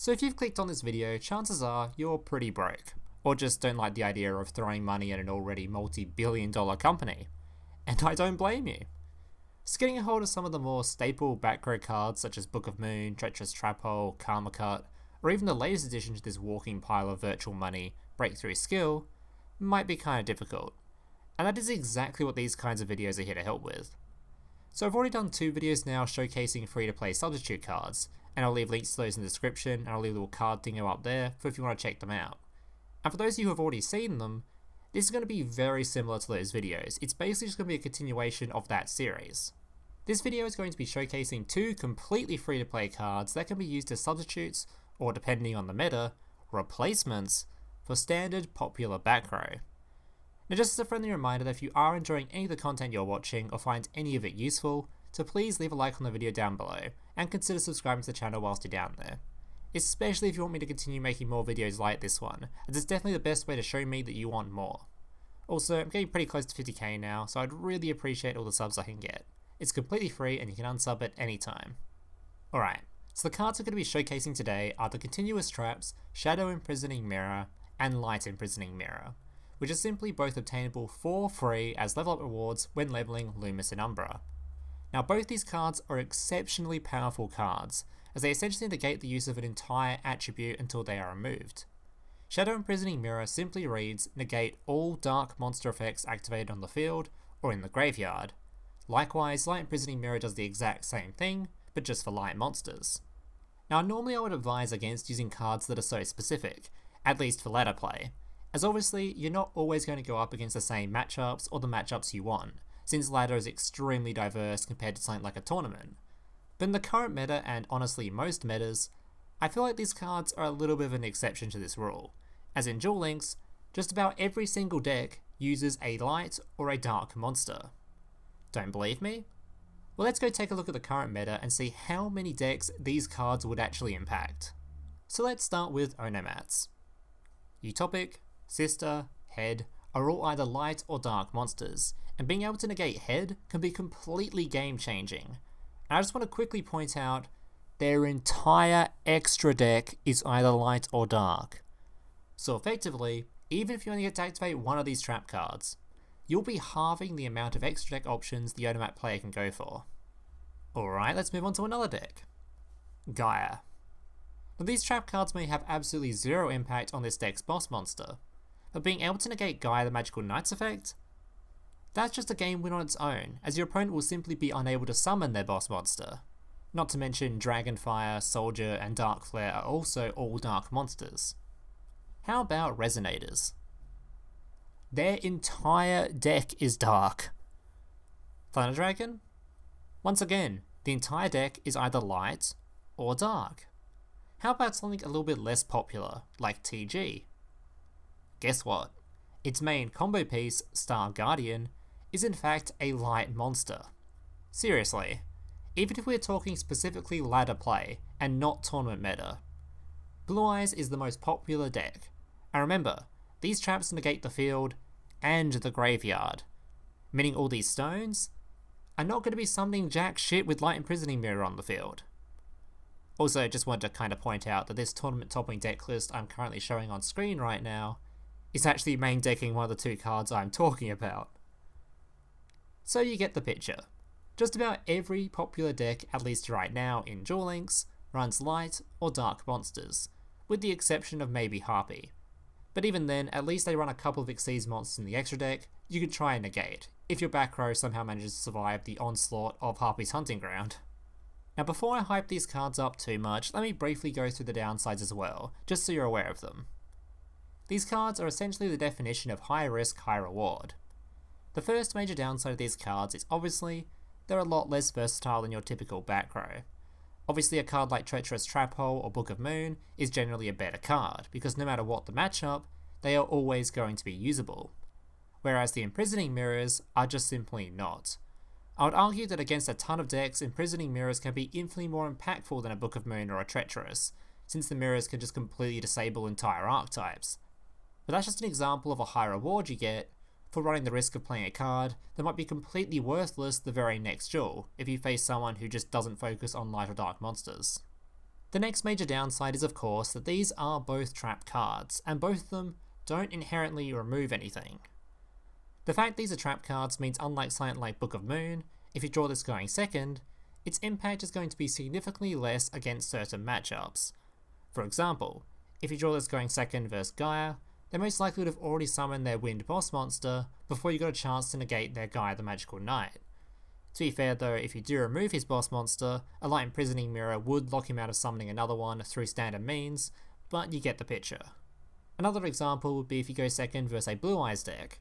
So if you've clicked on this video, chances are you're pretty broke, or just don't like the idea of throwing money at an already multi-billion-dollar company. And I don't blame you. So getting a hold of some of the more staple back row cards such as Book of Moon, Treacherous Trap Hole, Karma Cut, or even the latest addition to this walking pile of virtual money, Breakthrough Skill, might be kind of difficult. And that is exactly what these kinds of videos are here to help with. So I've already done 2 videos now showcasing free-to-play substitute cards, and I'll leave links to those in the description, and I'll leave a little card thingo up there for if you want to check them out. And for those of you who have already seen them, this is going to be very similar to those videos. It's basically just going to be a continuation of that series. This video is going to be showcasing 2 completely free-to-play cards that can be used as substitutes, or depending on the meta, replacements, for standard popular back row. Now just as a friendly reminder that if you are enjoying any of the content you're watching or find any of it useful, so please leave a like on the video down below, and consider subscribing to the channel whilst you're down there. Especially if you want me to continue making more videos like this one, as it's definitely the best way to show me that you want more. Also, I'm getting pretty close to 50k now, so I'd really appreciate all the subs I can get. It's completely free and you can unsub at any time. Alright, so the cards we're going to be showcasing today are the Continuous Traps, Shadow Imprisoning Mirror, and Light Imprisoning Mirror, which are simply both obtainable for free as level up rewards when leveling Loomis and Umbra. Now both these cards are exceptionally powerful cards, as they essentially negate the use of an entire attribute until they are removed. Shadow Imprisoning Mirror simply reads, negate all dark monster effects activated on the field or in the graveyard. Likewise, Light Imprisoning Mirror does the exact same thing, but just for light monsters. Now normally I would advise against using cards that are so specific, at least for ladder play, as obviously you're not always going to go up against the same matchups or the matchups you want, since ladder is extremely diverse compared to something like a tournament. But in the current meta, and honestly most metas, I feel like these cards are a little bit of an exception to this rule, as in Duel Links, just about every single deck uses a light or a dark monster. Don't believe me? Well, let's go take a look at the current meta and see how many decks these cards would actually impact. So let's start with Onomats. Utopic, Sister, Head are all either light or dark monsters, and being able to negate Head can be completely game changing. And I just want to quickly point out, their entire extra deck is either light or dark. So effectively, even if you only get to activate one of these trap cards, you'll be halving the amount of extra deck options the Onomat player can go for. Alright, let's move on to another deck. Gaia. Now these trap cards may have absolutely zero impact on this deck's boss monster, but being able to negate Gaia the Magical Knights effect? That's just a game win on its own, as your opponent will simply be unable to summon their boss monster. Not to mention Dragonfire, Soldier, and Dark Flare are also all dark monsters. How about Resonators? Their entire deck is dark. Thunder Dragon? Once again, the entire deck is either light or dark. How about something a little bit less popular, like TG? Guess what? Its main combo piece, Star Guardian, is in fact a light monster. Seriously, even if we're talking specifically ladder play and not tournament meta, Blue Eyes is the most popular deck. And remember, these traps negate the field and the graveyard, meaning all these stones are not going to be summoning jack shit with Light Imprisoning Mirror on the field. Also, just wanted to kind of point out that this tournament topping deck list I'm currently showing on screen right now is actually main decking one of the 2 cards I'm talking about. So you get the picture. Just about every popular deck, at least right now in Duel Links, runs light or dark monsters, with the exception of maybe Harpy. But even then, at least they run a couple of Xyz monsters in the extra deck you could try and negate, if your back row somehow manages to survive the onslaught of Harpy's Hunting Ground. Now before I hype these cards up too much, let me briefly go through the downsides as well, just so you're aware of them. These cards are essentially the definition of high risk, high reward. The first major downside of these cards is obviously they're a lot less versatile than your typical back row. Obviously a card like Treacherous Trap Hole or Book of Moon is generally a better card, because no matter what the matchup, they are always going to be usable. Whereas the Imprisoning Mirrors are just simply not. I would argue that against a ton of decks, Imprisoning Mirrors can be infinitely more impactful than a Book of Moon or a Treacherous, since the mirrors can just completely disable entire archetypes. But that's just an example of a high reward you get for running the risk of playing a card that might be completely worthless the very next duel if you face someone who just doesn't focus on light or dark monsters. The next major downside is of course that these are both trap cards, and both of them don't inherently remove anything. The fact these are trap cards means unlike something like Book of Moon, if you draw this going second, its impact is going to be significantly less against certain matchups. For example, if you draw this going second versus Gaia, they most likely would have already summoned their Wind boss monster before you got a chance to negate their Gaia the Magical Knight. To be fair though, if you do remove his boss monster, a Light Imprisoning Mirror would lock him out of summoning another one through standard means, but you get the picture. Another example would be if you go second versus a Blue Eyes deck.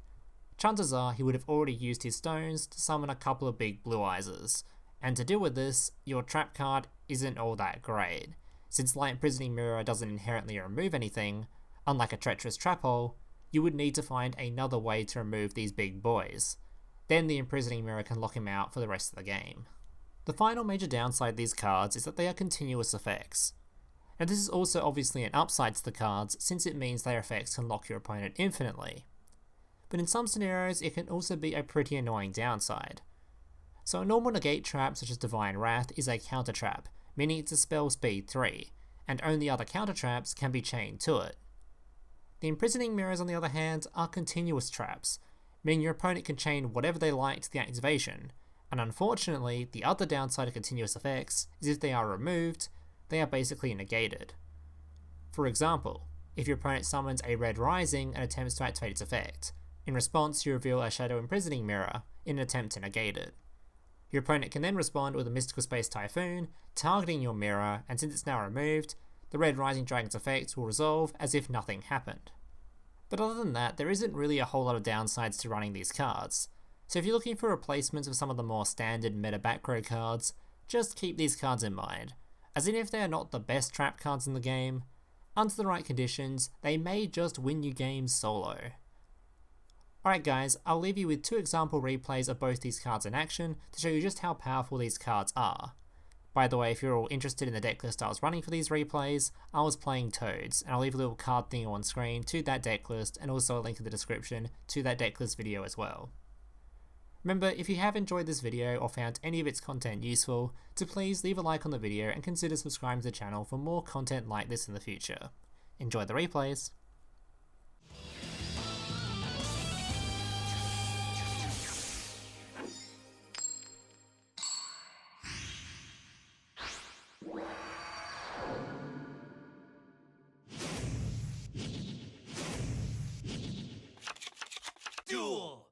Chances are he would have already used his stones to summon a couple of big Blue Eyes, and to deal with this, your trap card isn't all that great. Since Light Imprisoning Mirror doesn't inherently remove anything, unlike a Treacherous Trap Hole, you would need to find another way to remove these big boys. Then the Imprisoning Mirror can lock him out for the rest of the game. The final major downside of these cards is that they are continuous effects. And this is also obviously an upside to the cards since it means their effects can lock your opponent infinitely. But in some scenarios it can also be a pretty annoying downside. So a normal negate trap such as Divine Wrath is a counter trap, meaning it's a spell speed 3, and only other counter traps can be chained to it. The Imprisoning Mirrors on the other hand are continuous traps, meaning your opponent can chain whatever they like to the activation, and unfortunately the other downside of continuous effects is if they are removed, they are basically negated. For example, if your opponent summons a Red Rising and attempts to activate its effect, in response you reveal a Shadow Imprisoning Mirror in an attempt to negate it. Your opponent can then respond with a Mystical Space Typhoon, targeting your mirror, and since it's now removed, the Red Rising Dragon's effect will resolve as if nothing happened. But other than that, there isn't really a whole lot of downsides to running these cards, so if you're looking for replacements of some of the more standard meta back row cards, just keep these cards in mind, as even if they are not the best trap cards in the game, under the right conditions, they may just win you games solo. Alright guys, I'll leave you with 2 example replays of both these cards in action to show you just how powerful these cards are. By the way, if you're all interested in the deck list I was running for these replays, I was playing Toads, and I'll leave a little card thing on screen to that deck list and also a link in the description to that deck list video as well. Remember, if you have enjoyed this video or found any of its content useful, to please leave a like on the video and consider subscribing to the channel for more content like this in the future. Enjoy the replays! Duel!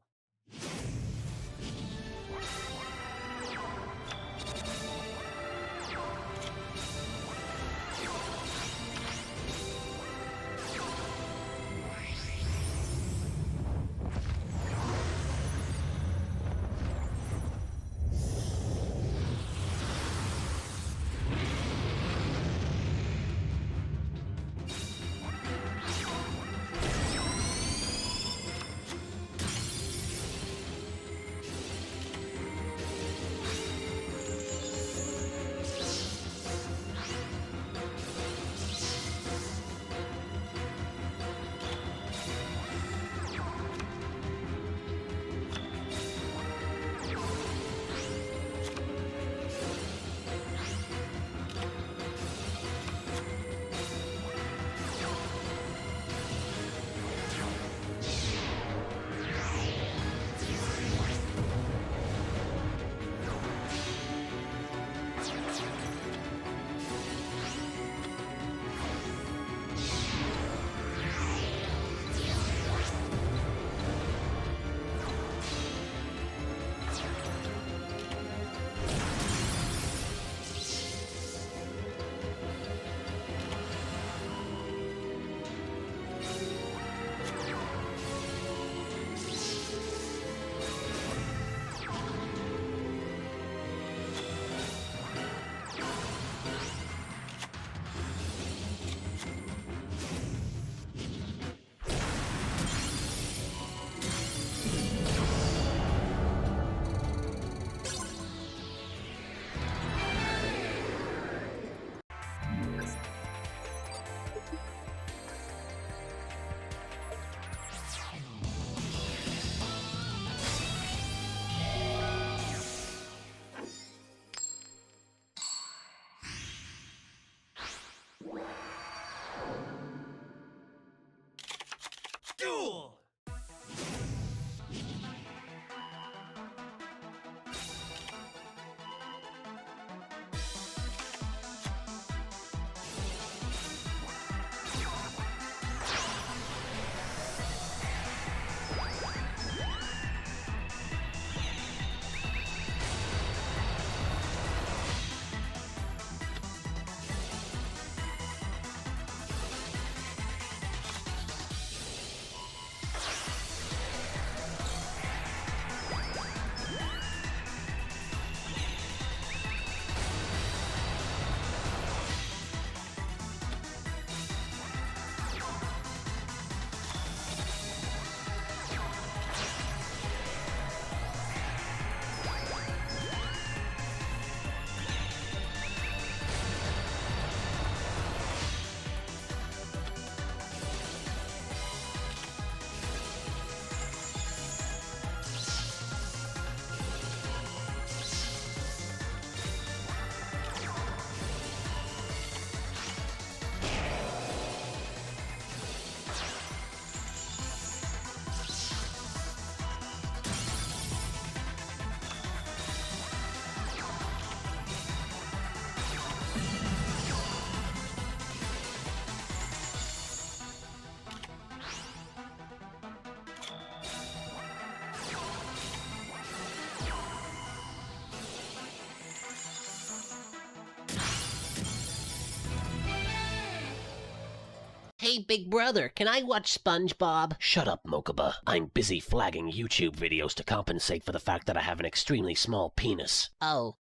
Hey, big brother, can I watch SpongeBob? Shut up, Mokuba. I'm busy flagging YouTube videos to compensate for the fact that I have an extremely small penis. Oh.